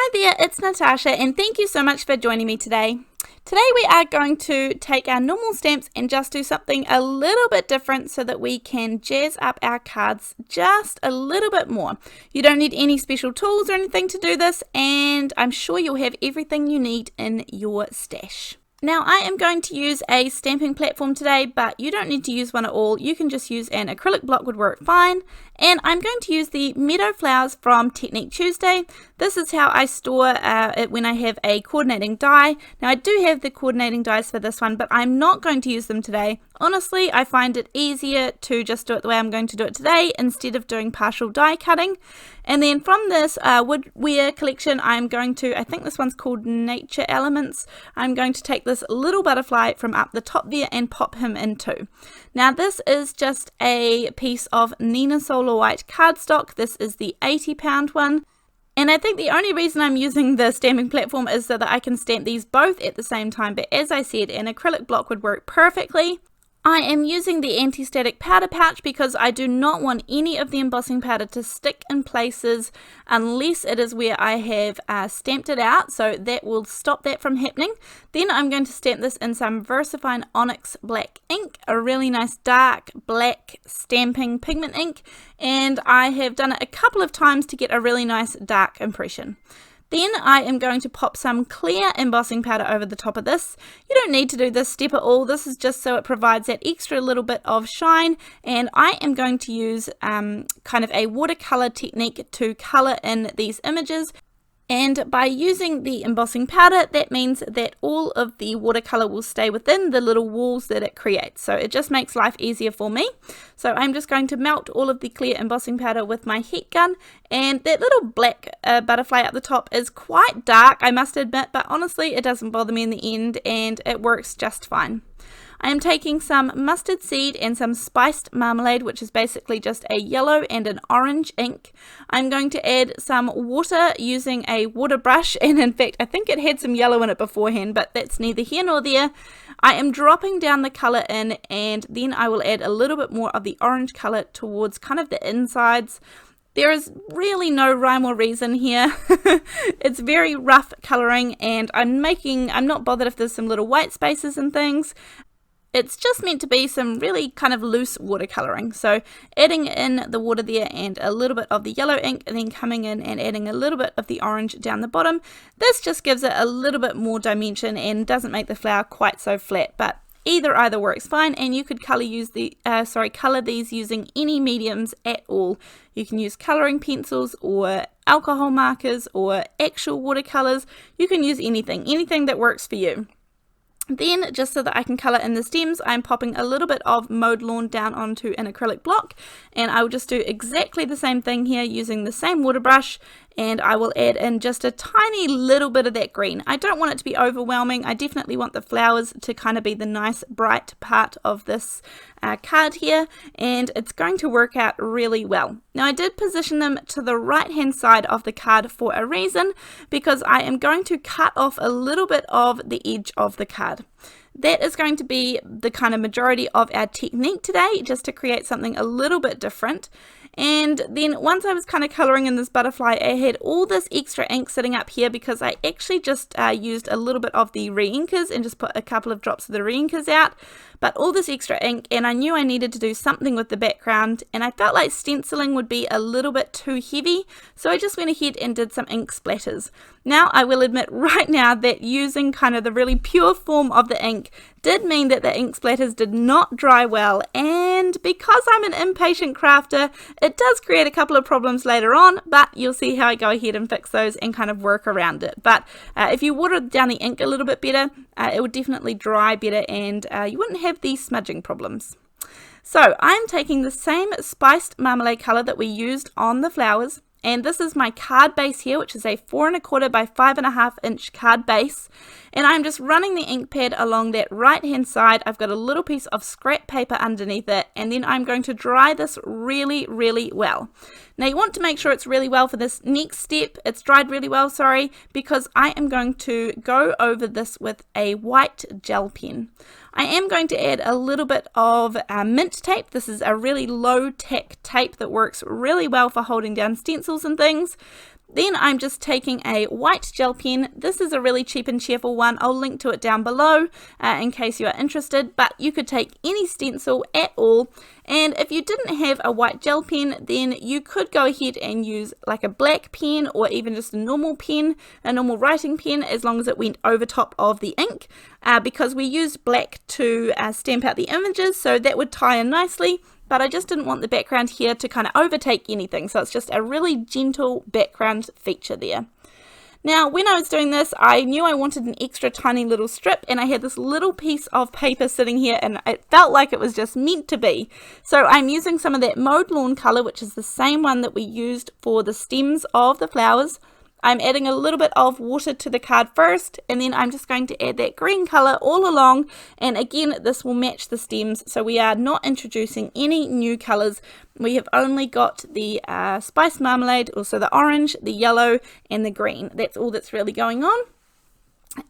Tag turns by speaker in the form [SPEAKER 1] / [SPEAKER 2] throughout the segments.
[SPEAKER 1] Hi there, it's Natasha and thank you so much for joining me today. Today we are going to take our normal stamps and just do something a little bit different so that we can jazz up our cards just a little bit more. You don't need any special tools or anything to do this, and I'm sure you'll have everything you need in your stash. Now I am going to use a stamping platform today, but you don't need to use one at all. You can just use an acrylic block would work fine. And I'm going to use the Meadow flowers from Technique Tuesday. This is how I store it when I have a coordinating die. Now I do have the coordinating dies for this one, but I'm not going to use them today. Honestly, I find it easier to just do it the way I'm going to do it today instead of doing partial die cutting. And then from this Woodware collection, I'm going to, I think this one's called Nature Elements. I'm going to take this little butterfly from up the top there and pop him in too. Now this is just a piece of Nina Solar White cardstock. This is the 80-pound one. And I think the only reason I'm using the stamping platform is so that I can stamp these both at the same time. But as I said, an acrylic block would work perfectly. I am using the anti-static powder pouch because I do not want any of the embossing powder to stick in places unless it is where I have stamped it out, so that will stop that from happening. Then I'm going to stamp this in some VersaFine Onyx black ink, a really nice dark black stamping pigment ink, and I have done it a couple of times to get a really nice dark impression. Then I am going to pop some clear embossing powder over the top of this. You don't need to do this step at all. This is just so it provides that extra little bit of shine. And I am going to use kind of a watercolor technique to color in these images. And by using the embossing powder, that means that all of the watercolor will stay within the little walls that it creates. So it just makes life easier for me. So I'm just going to melt all of the clear embossing powder with my heat gun. And that little black butterfly up the top is quite dark, I must admit, but honestly it doesn't bother me in the end and it works just fine. I am taking some mustard seed and some spiced marmalade, which is basically just a yellow and an orange ink. I'm going to add some water using a water brush, and in fact I think it had some yellow in it beforehand, but that's neither here nor there. I am dropping down the colour in, and then I will add a little bit more of the orange colour towards kind of the insides. There is really no rhyme or reason here. It's very rough colouring, and I'm not bothered if there's some little white spaces and things. It's just meant to be some really kind of loose watercolouring. So adding in the water there and a little bit of the yellow ink, and then coming in and adding a little bit of the orange down the bottom. This just gives it a little bit more dimension and doesn't make the flower quite so flat, but either works fine. And you could colour these using any mediums at all. You can use colouring pencils or alcohol markers or actual watercolours. You can use anything that works for you. Then, just so that I can colour in the stems, I'm popping a little bit of mowed lawn down onto an acrylic block, and I will just do exactly the same thing here using the same water brush, and I will add in just a tiny little bit of that green. I don't want it to be overwhelming. I definitely want the flowers to kind of be the nice bright part of this card here, and it's going to work out really well. Now I did position them to the right hand side of the card for a reason, because I am going to cut off a little bit of the edge of the card. That is going to be the kind of majority of our technique today, just to create something a little bit different. And then once I was kind of colouring in this butterfly, I had all this extra ink sitting up here because I actually just used a little bit of the re-inkers and just put a couple of drops of the re-inkers out. But all this extra ink, and I knew I needed to do something with the background, and I felt like stenciling would be a little bit too heavy, so I just went ahead and did some ink splatters. Now I will admit right now that using kind of the really pure form of the ink did mean that the ink splatters did not dry well, and because I'm an impatient crafter, it does create a couple of problems later on, but you'll see how I go ahead and fix those and kind of work around it. But if you watered down the ink a little bit better, it would definitely dry better, and you wouldn't have these smudging problems. So I'm taking the same spiced marmalade colour that we used on the flowers, and this is my card base here, which is a 4 1/4 by 5.5 inch card base, and I'm just running the ink pad along that right hand side. I've got a little piece of scrap paper underneath it, and then I'm going to dry this really well. Now you want to make sure it's really well for this next step. It's dried really well, sorry, because I am going to go over this with a white gel pen. I am going to add a little bit of mint tape. This is a really low tack tape that works really well for holding down stencils and things. Then I'm just taking a white gel pen. This is a really cheap and cheerful one. I'll link to it down below in case you are interested, but you could take any stencil at all. And if you didn't have a white gel pen, then you could go ahead and use like a black pen or even just a normal pen, a normal writing pen, as long as it went over top of the ink, because we used black to stamp out the images, so that would tie in nicely. But I just didn't want the background here to kind of overtake anything, so it's just a really gentle background feature there. Now, when I was doing this, I knew I wanted an extra tiny little strip, and I had this little piece of paper sitting here, and it felt like it was just meant to be. So I'm using some of that Mowed Lawn colour, which is the same one that we used for the stems of the flowers. I'm adding a little bit of water to the card first, and then I'm just going to add that green colour all along, and again this will match the stems, so we are not introducing any new colours. We have only got the Spice Marmalade, also the orange, the yellow and the green. That's all that's really going on.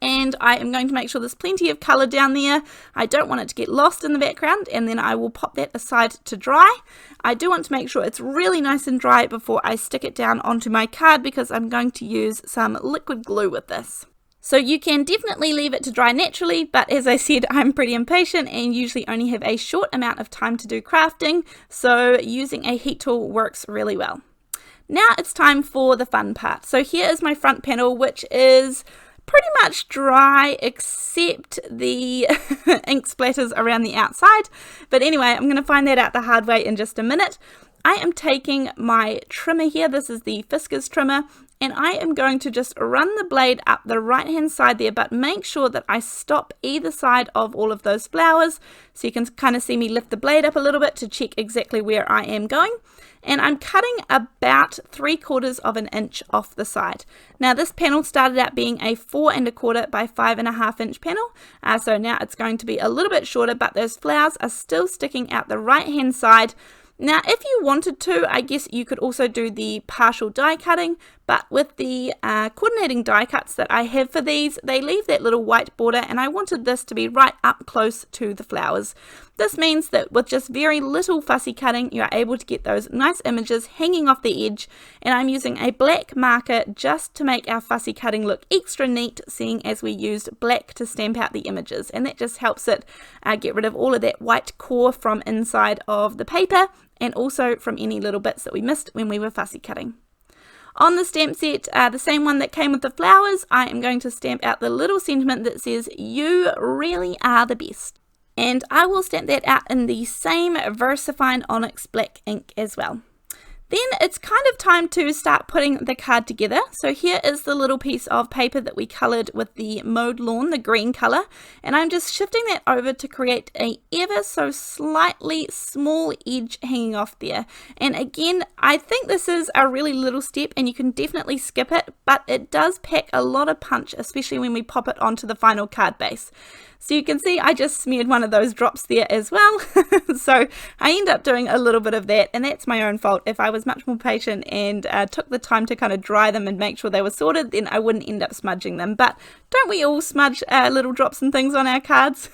[SPEAKER 1] And I am going to make sure there's plenty of colour down there. I don't want it to get lost in the background, and then I will pop that aside to dry. I do want to make sure it's really nice and dry before I stick it down onto my card, because I'm going to use some liquid glue with this. So you can definitely leave it to dry naturally, but as I said, I'm pretty impatient and usually only have a short amount of time to do crafting, so using a heat tool works really well. Now it's time for the fun part. So here is my front panel, which is pretty much dry except the ink splatters around the outside, but anyway, I'm going to find that out the hard way in just a minute. I am taking my trimmer here, this is the Fiskars trimmer, and I am going to just run the blade up the right hand side there, but make sure that I stop either side of all of those flowers, so you can kind of see me lift the blade up a little bit to check exactly where I am going. And I'm cutting about 3/4 of an inch off the side. Now this panel started out being a 4 1/4 by 5.5 inch panel, so now it's going to be a little bit shorter, but those flowers are still sticking out the right hand side. Now if you wanted to, I guess you could also do the partial die cutting, but with the coordinating die cuts that I have for these, they leave that little white border, and I wanted this to be right up close to the flowers. This means that with just very little fussy cutting, you're able to get those nice images hanging off the edge, and I'm using a black marker just to make our fussy cutting look extra neat, seeing as we used black to stamp out the images, and that just helps it get rid of all of that white core from inside of the paper, and also from any little bits that we missed when we were fussy cutting. On the stamp set, the same one that came with the flowers, I am going to stamp out the little sentiment that says, "You really are the best." And I will stamp that out in the same VersaFine Onyx black ink as well. Then it's kind of time to start putting the card together. So here is the little piece of paper that we coloured with the Mowed Lawn, the green colour, and I'm just shifting that over to create a ever so slightly small edge hanging off there. And again, I think this is a really little step and you can definitely skip it, but it does pack a lot of punch, especially when we pop it onto the final card base. So you can see I just smeared one of those drops there as well. So I end up doing a little bit of that, and that's my own fault. If I was much more patient and took the time to kind of dry them and make sure they were sorted, then I wouldn't end up smudging them. But don't we all smudge little drops and things on our cards?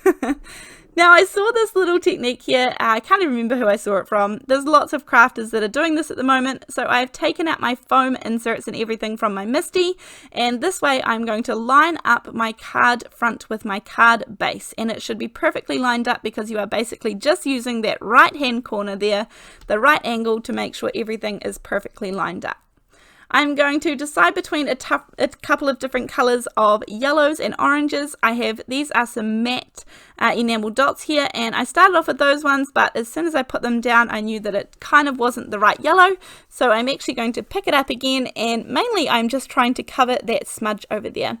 [SPEAKER 1] Now I saw this little technique here, I can't even remember who I saw it from. There's lots of crafters that are doing this at the moment, so I've taken out my foam inserts and everything from my MISTI, and this way I'm going to line up my card front with my card base, and it should be perfectly lined up because you are basically just using that right hand corner there, the right angle, to make sure everything is perfectly lined up. I'm going to decide between a couple of different colours of yellows and oranges. These are some matte enamel dots here, and I started off with those ones, but as soon as I put them down I knew that it kind of wasn't the right yellow, so I'm actually going to pick it up again, and mainly I'm just trying to cover that smudge over there.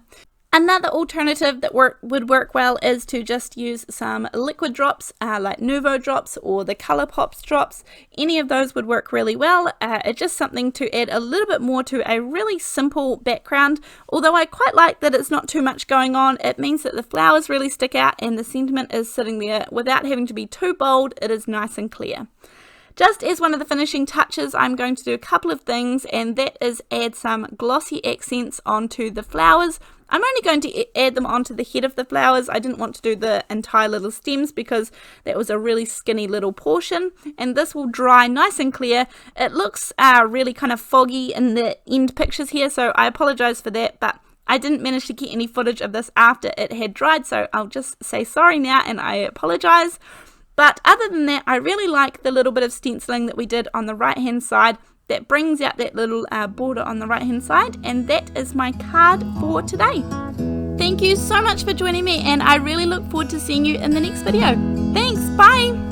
[SPEAKER 1] Another alternative that would work well is to just use some liquid drops like Nuvo drops or the Colour Pops drops. Any of those would work really well. It's just something to add a little bit more to a really simple background. Although I quite like that it's not too much going on. It means that the flowers really stick out and the sentiment is sitting there without having to be too bold. It is nice and clear. Just as one of the finishing touches, I'm going to do a couple of things, and that is add some glossy accents onto the flowers. I'm only going to add them onto the head of the flowers. I didn't want to do the entire little stems because that was a really skinny little portion, and this will dry nice and clear. It looks really kind of foggy in the end pictures here, so I apologize for that, but I didn't manage to get any footage of this after it had dried, so I'll just say sorry now and I apologize. But other than that, I really like the little bit of stenciling that we did on the right hand side. That brings out that little border on the right hand side, and that is my card for today. Thank you so much for joining me, and I really look forward to seeing you in the next video. Thanks, bye!